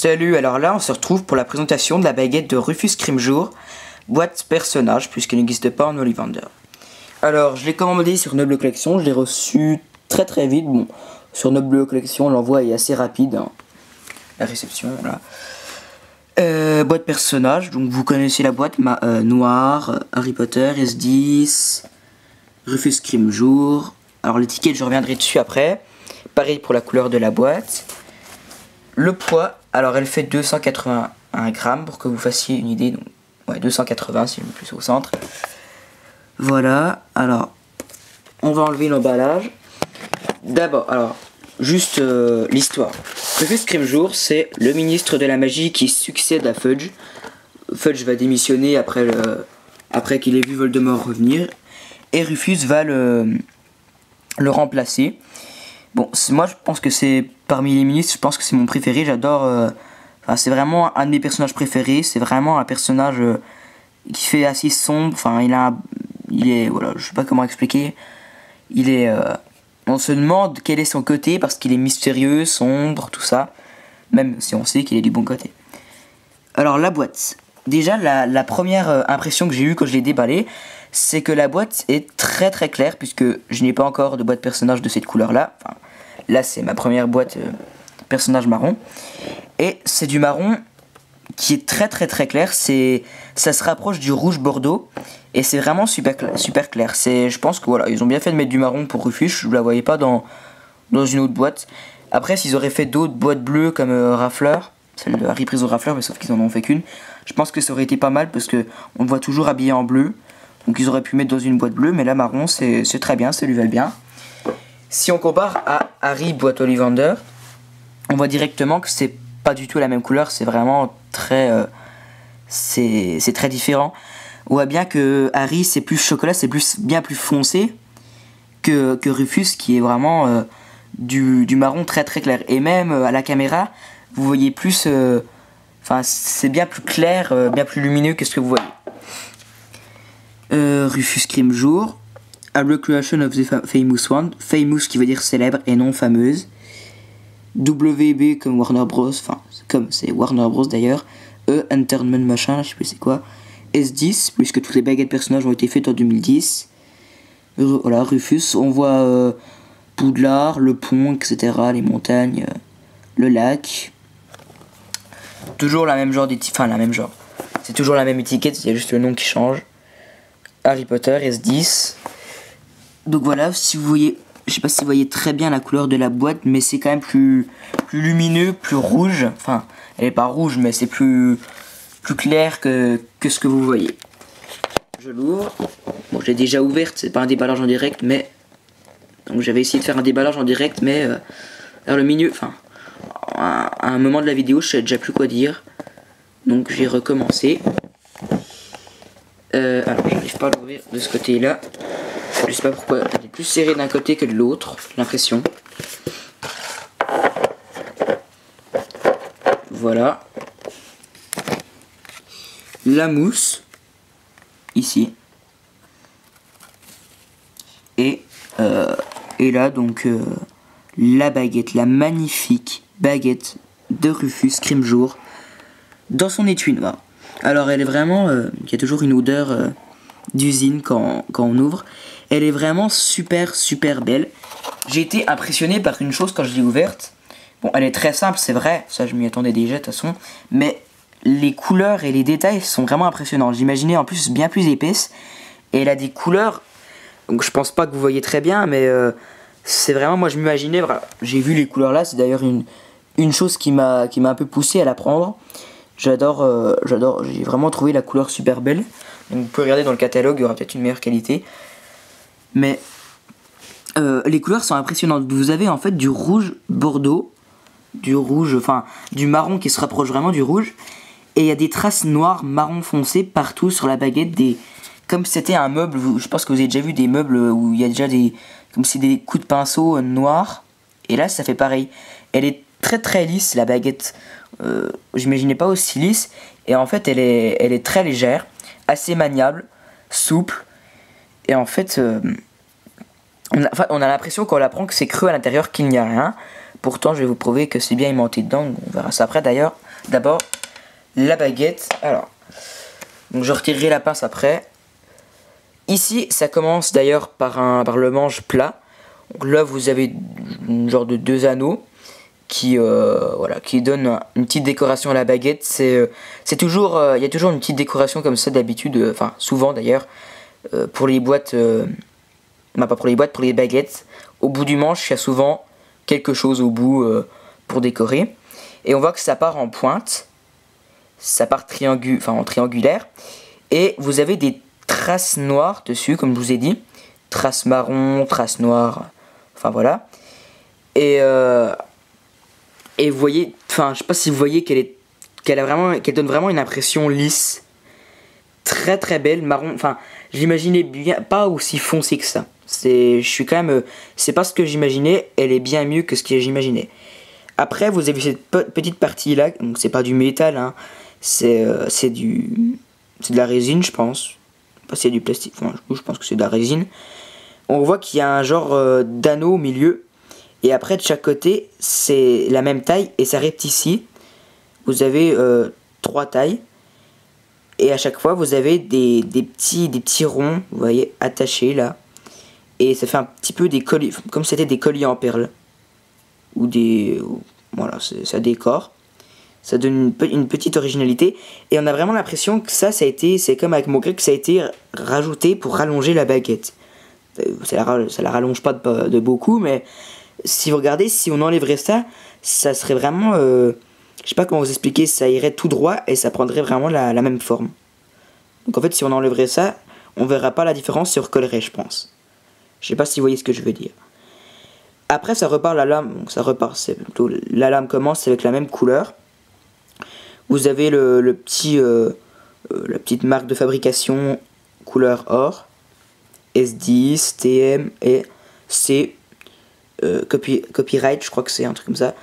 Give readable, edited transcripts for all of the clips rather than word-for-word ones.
Salut, alors là on se retrouve pour la présentation de la baguette de Rufus Scrimgeour, boîte personnage puisqu'elle n'existe pas en Ollivander. Alors je l'ai commandé sur Noble Collection, je l'ai reçu très vite. Bon, sur Noble Collection l'envoi est assez rapide, hein. La réception, voilà. Boîte personnage, donc vous connaissez la boîte noire, Harry Potter, S10, Rufus Scrimgeour. Alors l'étiquette je reviendrai dessus après. Pareil pour la couleur de la boîte. Le poids, alors elle fait 281 grammes pour que vous fassiez une idée. Donc, ouais, 280 si je mets plus au centre. Voilà, alors on va enlever l'emballage. D'abord, alors, juste l'histoire. Rufus Scrimgeour, c'est le ministre de la magie qui succède à Fudge. Fudge va démissionner après qu'il ait vu Voldemort revenir. Et Rufus va le remplacer. Bon, moi je pense que c'est parmi les ministres, je pense que c'est mon préféré, j'adore. C'est vraiment un de mes personnages préférés, c'est vraiment un personnage qui fait assez sombre, enfin il est, voilà, je sais pas comment expliquer. On se demande quel est son côté parce qu'il est mystérieux, sombre, tout ça, même si on sait qu'il est du bon côté. Alors la boîte, déjà la première impression que j'ai eue quand je l'ai déballée, c'est que la boîte est très claire puisque je n'ai pas encore de boîte personnage de cette couleur là. Enfin, là c'est ma première boîte personnage marron et c'est du marron qui est très clair. Ça se rapproche du rouge bordeaux et c'est vraiment super clair. Je pense que voilà, ils ont bien fait de mettre du marron pour Rufus. Je la voyais pas dans une autre boîte. Après s'ils auraient fait d'autres boîtes bleues comme Raffleur, celle de Harry Prise au Raffleur, mais sauf qu'ils en ont fait qu'une, je pense que ça aurait été pas mal parce que on le voit toujours habillé en bleu. Donc ils auraient pu mettre dans une boîte bleue, mais là marron c'est très bien, ça lui va bien. Si on compare à Harry boîte Ollivander, on voit directement que c'est pas du tout la même couleur, c'est vraiment très c'est très différent. On voit bien que Harry c'est plus chocolat, c'est bien plus foncé que Rufus qui est vraiment du marron très clair. Et même à la caméra, vous voyez plus c'est bien plus clair, bien plus lumineux que ce que vous voyez. Rufus Scrimgeour, A Recreation of the Famous One, famous qui veut dire célèbre et non fameuse. WB comme Warner Bros, enfin comme c'est Warner Bros d'ailleurs. Entertainment machin, je sais plus c'est quoi. S10, puisque toutes les baguettes personnages ont été faites en 2010. Voilà, Rufus, on voit Poudlard, le pont, etc., les montagnes, le lac. Toujours la même genre d'étiquette, enfin la même genre. C'est toujours la même étiquette, il y a juste le nom qui change. Harry Potter, S10. Donc voilà, si vous voyez, je sais pas si vous voyez très bien la couleur de la boîte, mais c'est quand même plus lumineux, plus rouge. Enfin, elle est pas rouge, mais c'est plus clair que ce que vous voyez. Je l'ouvre. Bon, je l'ai déjà ouverte, c'est pas un déballage en direct, mais donc j'avais essayé de faire un déballage en direct, mais vers le milieu, enfin, à un moment de la vidéo, je sais déjà plus quoi dire. Donc j'ai recommencé. Alors j'arrive pas à l'ouvrir de ce côté là. Je sais pas pourquoi elle est plus serrée d'un côté que de l'autre, j'ai l'impression. Voilà. La mousse. Ici. Et là donc la baguette, la magnifique baguette de Rufus Scrimgeour dans son étui noir. Alors elle est vraiment, il y a toujours une odeur d'usine quand on ouvre. Elle est vraiment super belle. J'ai été impressionné par une chose quand je l'ai ouverte. Bon, elle est très simple, c'est vrai, ça je m'y attendais déjà de toute façon. Mais les couleurs et les détails sont vraiment impressionnants. J'imaginais en plus bien plus épaisse. Et elle a des couleurs, donc je pense pas que vous voyez très bien, mais c'est vraiment, moi je m'imaginais, voilà, j'ai vu les couleurs là, c'est d'ailleurs une chose qui m'a un peu poussé à la prendre. J'adore, j'ai vraiment trouvé la couleur super belle. Donc vous pouvez regarder dans le catalogue, il y aura peut-être une meilleure qualité. Mais les couleurs sont impressionnantes. Vous avez en fait du rouge bordeaux, du marron qui se rapproche vraiment du rouge. Et il y a des traces noires, marron foncé partout sur la baguette. Comme si c'était un meuble, je pense que vous avez déjà vu des meubles où il y a déjà comme si des coups de pinceau noirs. Et là ça fait pareil. Elle est très lisse la baguette. J'imaginais pas aussi lisse. Et en fait elle est très légère, assez maniable, souple. Et en fait on a l'impression quand on la prend que c'est creux à l'intérieur, qu'il n'y a rien. Pourtant je vais vous prouver que c'est bien aimanté dedans. On verra ça après d'ailleurs. d'abord la baguette. Alors, donc je retirerai la pince après. Ici, ça commence d'ailleurs par le manche plat. Donc là, vous avez un genre de 2 anneaux qui donnent une petite décoration à la baguette. C'est toujours, il y a toujours une petite décoration comme ça d'habitude, enfin souvent d'ailleurs, pour les boîtes, pas pour les boîtes, pour les baguettes. Au bout du manche, il y a souvent quelque chose au bout pour décorer. Et on voit que ça part en pointe, ça part en triangulaire, et vous avez des traces noires dessus, comme je vous ai dit, traces marron, traces noires, enfin voilà. Et vous voyez, enfin je sais pas si vous voyez qu'elle donne vraiment une impression lisse, très très belle, marron. Enfin j'imaginais bien pas aussi foncé que ça. C'est pas ce que j'imaginais, elle est bien mieux que ce que j'imaginais. Après vous avez cette petite partie là, donc c'est pas du métal, hein, c'est de la résine je pense. Pas c'est du plastique, enfin je pense que c'est de la résine. On voit qu'il y a un genre d'anneau au milieu. Et après de chaque côté c'est la même taille et ça répète ici. Vous avez 3 tailles. Et à chaque fois vous avez des petits ronds, vous voyez, attachés là. Et ça fait un petit peu des colliers, comme si c'était des colliers en perles. Voilà, ça décore. Ça donne une petite originalité. Et on a vraiment l'impression que c'est comme avec mon grec, que ça a été rajouté pour rallonger la baguette. Ça la rallonge pas de beaucoup, mais si vous regardez, si on enlèverait ça, ça serait vraiment... je sais pas comment vous expliquer, ça irait tout droit et ça prendrait vraiment la même forme. Donc en fait, si on enlèverait ça, on verra pas la différence, ça recollerait, je pense. Je sais pas si vous voyez ce que je veux dire. Après, ça repart la lame, donc ça repart, c'est plutôt... La lame commence avec la même couleur. Vous avez la petite marque de fabrication couleur or, S10, TM et C, copyright, je crois que c'est un truc comme ça,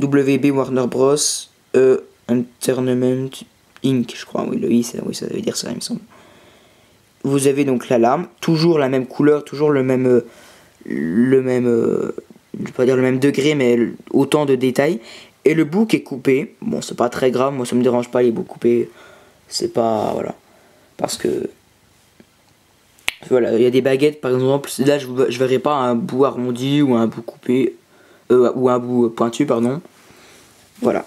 WB Warner Bros, Entertainment Inc, je crois, oui, le I, ça veut dire ça, il me semble. Vous avez donc la lame, toujours la même couleur, toujours je vais pas dire le même degré, mais autant de détails. Et le bout qui est coupé, bon c'est pas très grave, moi ça me dérange pas les bouts coupés, c'est pas, voilà, parce que, voilà, il y a des baguettes par exemple, là je verrai pas un bout arrondi ou un bout coupé, ou un bout pointu, pardon, voilà.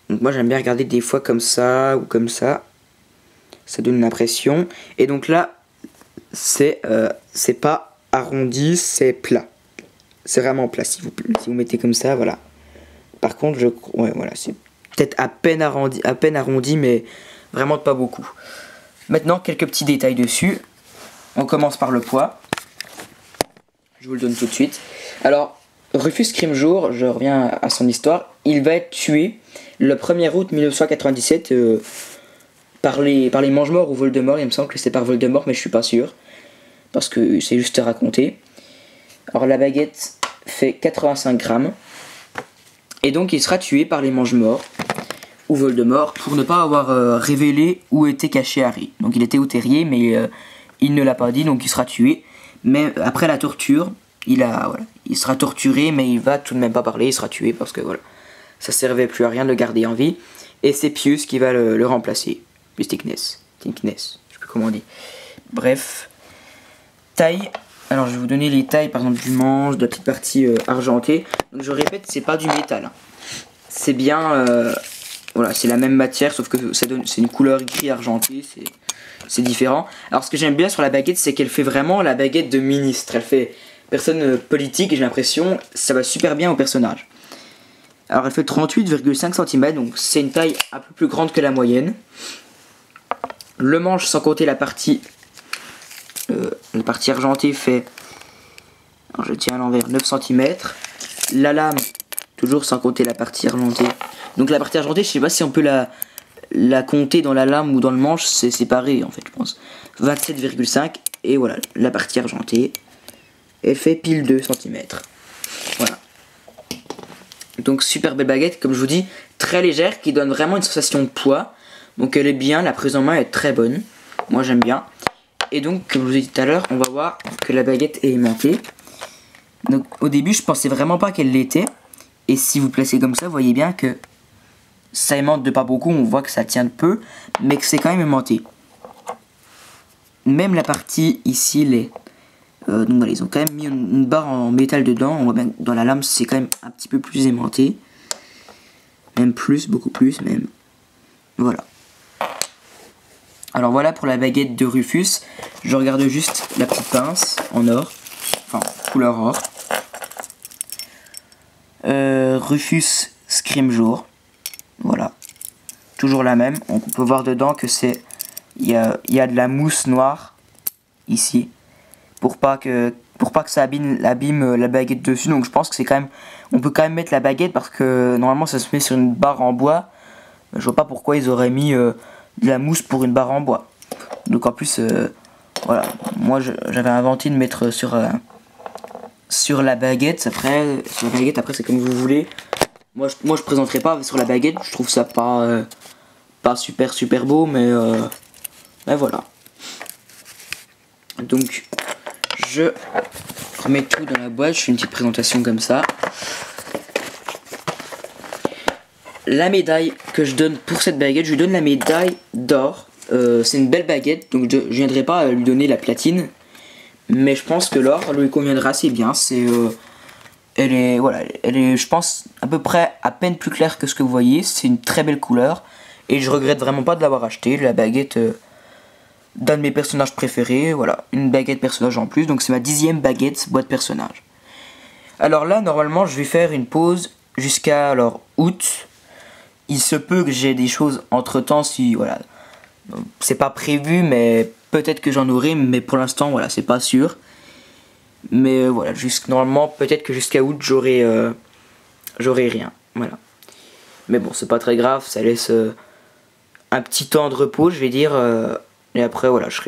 Donc moi j'aime bien regarder des fois comme ça, ou comme ça donne une impression, et donc là, c'est pas arrondi, c'est plat, c'est vraiment plat, si vous mettez comme ça, voilà. Par contre, voilà, c'est peut-être à peine arrondi, mais vraiment pas beaucoup. Maintenant, quelques petits détails dessus. On commence par le poids. Je vous le donne tout de suite. Alors, Rufus Scrimgeour, je reviens à son histoire, il va être tué le 1er août 1997 par les Mange-Morts ou Voldemort. Il me semble que c'était par Voldemort, mais je suis pas sûr, parce que c'est juste à raconter. Alors, la baguette fait 85 grammes. Et donc il sera tué par les Mange-Morts ou Voldemort pour ne pas avoir révélé où était caché Harry. Donc il était au terrier, mais il ne l'a pas dit, donc il sera tué. Mais après la torture, il sera torturé, mais il va tout de même pas parler, il sera tué parce que voilà, ça servait plus à rien de le garder en vie. Et c'est Pius qui va le remplacer. Pius Thicknesse, je sais plus comment on dit. Bref, taille. Alors je vais vous donner les tailles par exemple du manche, de la petite partie argentée. Donc je répète, c'est pas du métal, hein. C'est bien, voilà, c'est la même matière, sauf que c'est une couleur gris argenté, c'est différent. Alors ce que j'aime bien sur la baguette, c'est qu'elle fait vraiment la baguette de ministre. Elle fait personne politique, et j'ai l'impression ça va super bien au personnage. Alors elle fait 38,5 cm, donc c'est une taille un peu plus grande que la moyenne. Le manche, sans compter la partie argentée, fait, alors je tiens à l'envers, 9 cm. La lame, toujours sans compter la partie argentée. Donc la partie argentée, je sais pas si on peut la compter dans la lame ou dans le manche, c'est séparé en fait, je pense. 27,5, et voilà, la partie argentée, elle fait pile 2 cm. Voilà. Donc super belle baguette, comme je vous dis, très légère, qui donne vraiment une sensation de poids. Donc elle est bien, la prise en main est très bonne. Moi j'aime bien. Et donc, comme je vous ai dit tout à l'heure, on va voir que la baguette est aimantée. Donc au début, je pensais vraiment pas qu'elle l'était. Et si vous placez comme ça, vous voyez bien que ça aimante de pas beaucoup, on voit que ça tient de peu, mais que c'est quand même aimanté. Même la partie ici, donc voilà, ils ont quand même mis une barre en métal dedans. On voit bien que dans la lame, c'est quand même un petit peu plus aimanté. Même plus, beaucoup plus même. Voilà. Alors voilà pour la baguette de Rufus. Je regarde juste la petite pince en or. Enfin, couleur or. Rufus Scrimgeour. Voilà. Toujours la même. On peut voir dedans que c'est... Il y a de la mousse noire. Ici. Pour pas que ça abîme la baguette dessus. Donc je pense que c'est quand même... On peut quand même mettre la baguette parce que normalement ça se met sur une barre en bois. Je vois pas pourquoi ils auraient mis de la mousse pour une barre en bois. Donc en plus, voilà, moi j'avais inventé de mettre sur la baguette. Après, c'est comme vous voulez. Moi je présenterai pas sur la baguette. Je trouve ça pas super beau, mais voilà. Donc je remets tout dans la boîte. Je fais une petite présentation comme ça. La médaille que je donne pour cette baguette, je lui donne la médaille d'or. C'est une belle baguette, donc je viendrai pas lui donner la platine, mais je pense que l'or lui conviendra assez bien. Elle est, je pense, à peu près à peine plus claire que ce que vous voyez. C'est une très belle couleur et je regrette vraiment pas de l'avoir acheté. La baguette d'un de mes personnages préférés, voilà, une baguette personnage en plus, donc c'est ma 10e baguette boîte personnage. Alors là, normalement, je vais faire une pause jusqu'à août. Il se peut que j'ai des choses entre temps, si voilà, c'est pas prévu, mais peut-être que j'en aurai, mais pour l'instant voilà, c'est pas sûr. Mais voilà, normalement peut-être que jusqu'à août j'aurai rien, voilà. Mais bon, c'est pas très grave, ça laisse un petit temps de repos, je vais dire, et après voilà, je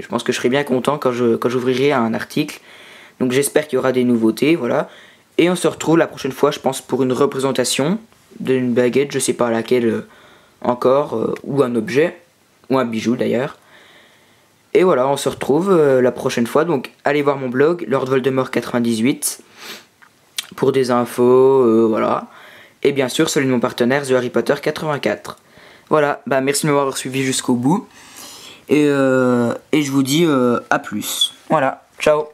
pense que je serai bien content quand j'ouvrirai un article. Donc j'espère qu'il y aura des nouveautés, voilà. Et on se retrouve la prochaine fois, je pense, pour une représentation d'une baguette, je sais pas laquelle encore, ou un objet, ou un bijou d'ailleurs. Et voilà, on se retrouve la prochaine fois. Donc allez voir mon blog, Lord Voldemort 98, pour des infos, voilà. Et bien sûr celui de mon partenaire, The Harry Potter 84. Voilà, bah merci de m'avoir suivi jusqu'au bout. Et je vous dis à plus. Voilà, ciao.